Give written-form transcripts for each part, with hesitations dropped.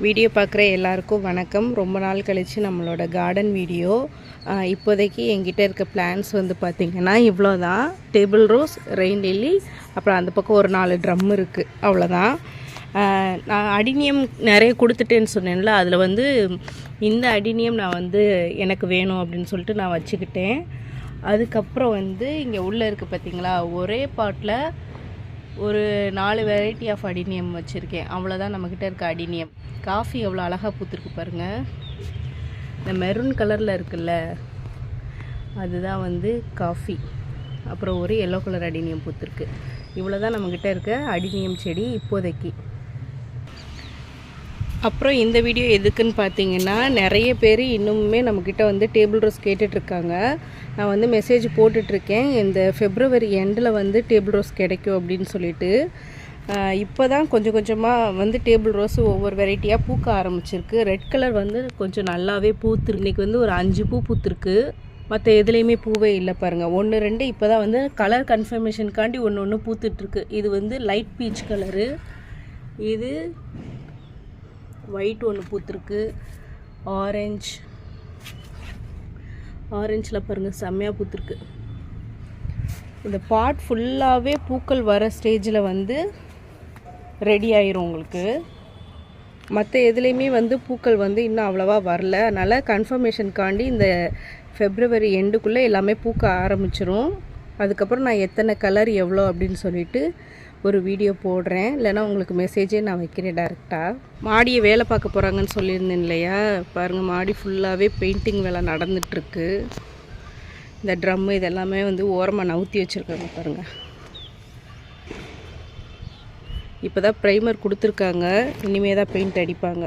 Video பார்க்குற எல்லாருக்கும் வணக்கம். ரொம்ப நாள் கழித்து நம்மளோட கார்டன் வீடியோ. இப்போதைக்கு என்கிட்ட இருக்க பிளான்ஸ் வந்து பார்த்திங்கன்னா இவ்வளோ தான். டேபிள் ரோஸ், ரெயின் லில்லி, அப்புறம் அந்த பக்கம் ஒரு 4 ட்ரம் இருக்குது, அவ்வளோதான். நான் அடினியம் நிறைய கொடுத்துட்டேன்னு சொன்னேன்ல, அதில் வந்து இந்த அடினியம் நான் வந்து எனக்கு வேணும் அப்படின்னு சொல்லிட்டு நான் வச்சுக்கிட்டேன். அதுக்கப்புறம் வந்து இங்கே உள்ளே இருக்குது பார்த்திங்களா, ஒரே பாட்டில் ஒரு 4 வெரைட்டி ஆஃப் அடினியம் வச்சுருக்கேன். அவ்வளோதான் நம்மக்கிட்ட இருக்க அடினியம். காஃபி எவ்வளோ அழகாக பூத்துருக்கு பாருங்கள். இந்த மெரூன் கலரில் இருக்குல்ல, அதுதான் வந்து காஃபி. அப்புறம் ஒரு எல்லோ கலர் அடினியம் பூத்துருக்கு. இவ்வளோ தான் நம்மக்கிட்ட இருக்க அடினியம் செடி இப்போதைக்கு. அப்புறம் இந்த வீடியோ எதுக்குன்னு பார்த்தீங்கன்னா, நிறைய பேர் இன்னுமே நம்மக்கிட்ட வந்து டேபிள் ரோஸ் கேட்டுட்ருக்காங்க. நான் வந்து மெசேஜ் போட்டுட்ருக்கேன், இந்த ஃபெப்ரவரி எண்டில் வந்து டேபிள் ரோஸ் கிடைக்கும் அப்படின்னு சொல்லிட்டு. இப்போ தான் கொஞ்சம் கொஞ்சமாக வந்து டேபிள் ரோஸ் ஒவ்வொரு வெரைட்டியாக பூக்க ஆரம்பிச்சிருக்கு. ரெட் கலர் வந்து கொஞ்சம் நல்லாவே பூத்துருக்கு. இன்றைக்கி வந்து ஒரு 5 பூ பூத்துருக்கு. மற்ற எதுலேயுமே பூவே இல்லை பாருங்கள். 1 2 இப்போ தான் வந்து கலர் கன்ஃபர்மேஷனுக்காண்டி ஒன்று பூத்துட்ருக்கு. இது வந்து லைட் பீச் கலரு, இது ஒயிட் ஒன்று பூத்துருக்கு, ஆரஞ்சில் பாருங்கள் செம்மையாக பூத்துருக்கு. இந்த பாட் ஃபுல்லாகவே பூக்கள் வர ஸ்டேஜில் வந்து ரெடி ஆயிரும் உங்களுக்கு. மற்ற எதுலேயுமே வந்து பூக்கள் வந்து இன்னும் அவ்வளோவா வரல. அதனால் கன்ஃபர்மேஷனுக்காண்டி இந்த ஃபெப்ரவரி எண்டுக்குள்ளே எல்லாமே பூக்க ஆரம்பிச்சிரும். அதுக்கப்புறம் நான் எத்தனை கலர் எவ்வளோ அப்படின்னு சொல்லிட்டு ஒரு வீடியோ போடுறேன். இல்லைனா உங்களுக்கு மெசேஜே நான் வைக்கிறேன் டேரெக்டாக. மாடியை வேலை பார்க்க போகிறாங்கன்னு சொல்லியிருந்தேன் இல்லையா, பாருங்கள் மாடி ஃபுல்லாகவே பெயிண்டிங் வேலை நடந்துகிட்ருக்கு. இந்த ட்ரம்மு இதெல்லாமே வந்து ஓரமாக நவுத்தி வச்சுருக்காங்க பாருங்கள். இப்போ தான் ப்ரைமர் கொடுத்துருக்காங்க, இனிமே தான் பெயிண்ட் அடிப்பாங்க.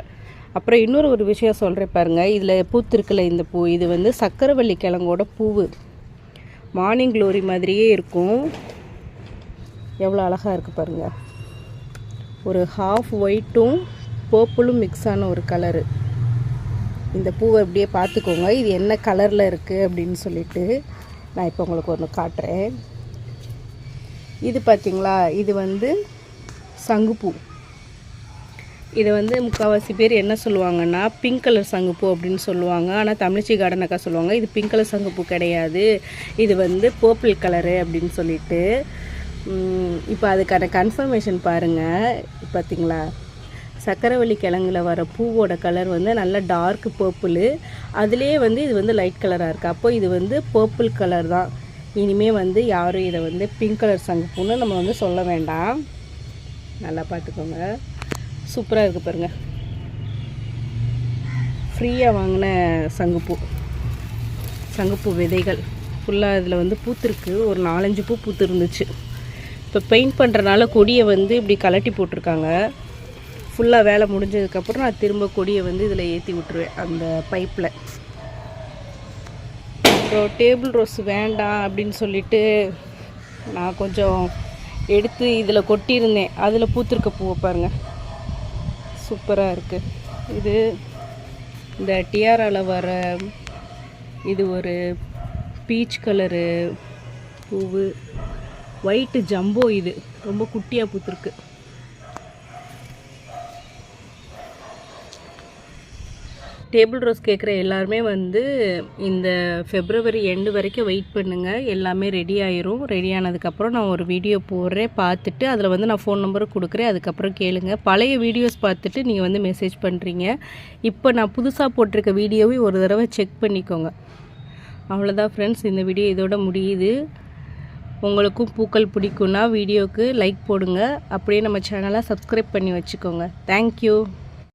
அப்புறம் இன்னொரு ஒரு விஷயம் சொல்கிறேன் பாருங்கள். இதில் பூத்துருக்குல்ல இந்த பூ, இது வந்து சக்கரவள்ளி கிழங்கோட பூவு. மார்னிங் க்ளோரி மாதிரியே இருக்கும். எவ்வளோ அழகாக இருக்குது பாருங்கள். ஒரு ஹாஃப் ஒயிட்டும் பர்பிளும் மிக்ஸ் ஆன ஒரு கலரு. இந்த பூவை அப்படியே பார்த்துக்கோங்க, இது என்ன கலரில் இருக்குது அப்படின்னு சொல்லிட்டு நான் இப்போ உங்களுக்கு ஒன்று காட்டுறேன். இது பார்த்திங்களா, இது வந்து சங்குப்பூ. இதை வந்து முக்கால்வாசி பேர் என்ன சொல்லுவாங்கன்னா பிங்க் கலர் சங்குப்பூ அப்படின்னு சொல்லுவாங்க. ஆனால் தமிழ்ச்சி கார்டன் அக்கா சொல்லுவாங்க இது பிங்க் கலர் சங்குப்பூ கிடையாது, இது வந்து பர்பிள் கலரு அப்படின்னு சொல்லிட்டு. இப்போ அதுக்கான கன்ஃபர்மேஷன் பாருங்கள். பார்த்திங்களா, சக்கரவள்ளி கிழங்குல வர பூவோட கலர் வந்து நல்லா டார்க் பர்பிள், அதுலேயே வந்து இது வந்து லைட் கலராக இருக்குது. அப்போ இது வந்து பர்பிள் கலர் தான். இனிமேல் வந்து யாரும் இதை வந்து பிங்க் கலர் சங்குப்பூன்னு நம்ம வந்து சொல்ல வேண்டாம். நல்லா பார்த்துக்கோங்க, சூப்பராக இருக்குது பாருங்கள். ஃப்ரீயாக வாங்கின சங்குப்பூ விதைகள் ஃபுல்லாக இதில் வந்து பூத்துருக்கு. ஒரு 4-5 பூ பூத்து இருந்துச்சு. இப்போ பெயிண்ட் பண்ணுறனால கொடியை வந்து இப்படி கலட்டி போட்டிருக்காங்க. ஃபுல்லாக வேலை முடிஞ்சதுக்கப்புறம் நான் திரும்ப கொடியை வந்து இதில் ஏற்றி விட்டுருவேன் அந்த பைப்பில். அப்புறம் டேபிள் ரோஸ் வேண்டாம் அப்படின்னு சொல்லிட்டு நான் கொஞ்சம் எடுத்து இதில் கொட்டியிருந்தேன். அதில் பூத்திருக்க பூவை பாருங்கள், சூப்பராக இருக்குது. இது இந்த டியாராவில் வர இது ஒரு பீச் கலரு பூவு, ஒயிட்டு ஜம்போ, இது ரொம்ப குட்டியாக பூத்துருக்கு. டேபிள் ரோஸ் கேட்குற எல்லாருமே வந்து இந்த ஃபெப்ரவரி எண்டு வரைக்கும் வெயிட் பண்ணுங்கள், எல்லாமே ரெடி ஆயிரும். ரெடி ஆனதுக்கப்புறம் நான் ஒரு வீடியோ போடுறேன், பார்த்துட்டு அதில் வந்து நான் ஃபோன் நம்பரும் கொடுக்குறேன். அதுக்கப்புறம் கேளுங்க. பழைய வீடியோஸ் பார்த்துட்டு நீங்கள் வந்து மெசேஜ் பண்ணுறீங்க. இப்போ நான் புதுசாக போட்டிருக்க வீடியோவை ஒரு தடவை செக் பண்ணிக்கோங்க. அவ்வளோதான் ஃப்ரெண்ட்ஸ், இந்த வீடியோ இதோட முடியுது. உங்களுக்கும் பூக்கள் பிடிக்குன்னா வீடியோவுக்கு லைக் போடுங்க. அப்படியே நம்ம சேனலை சப்ஸ்கிரைப் பண்ணி வச்சுக்கோங்க. தேங்க்யூ.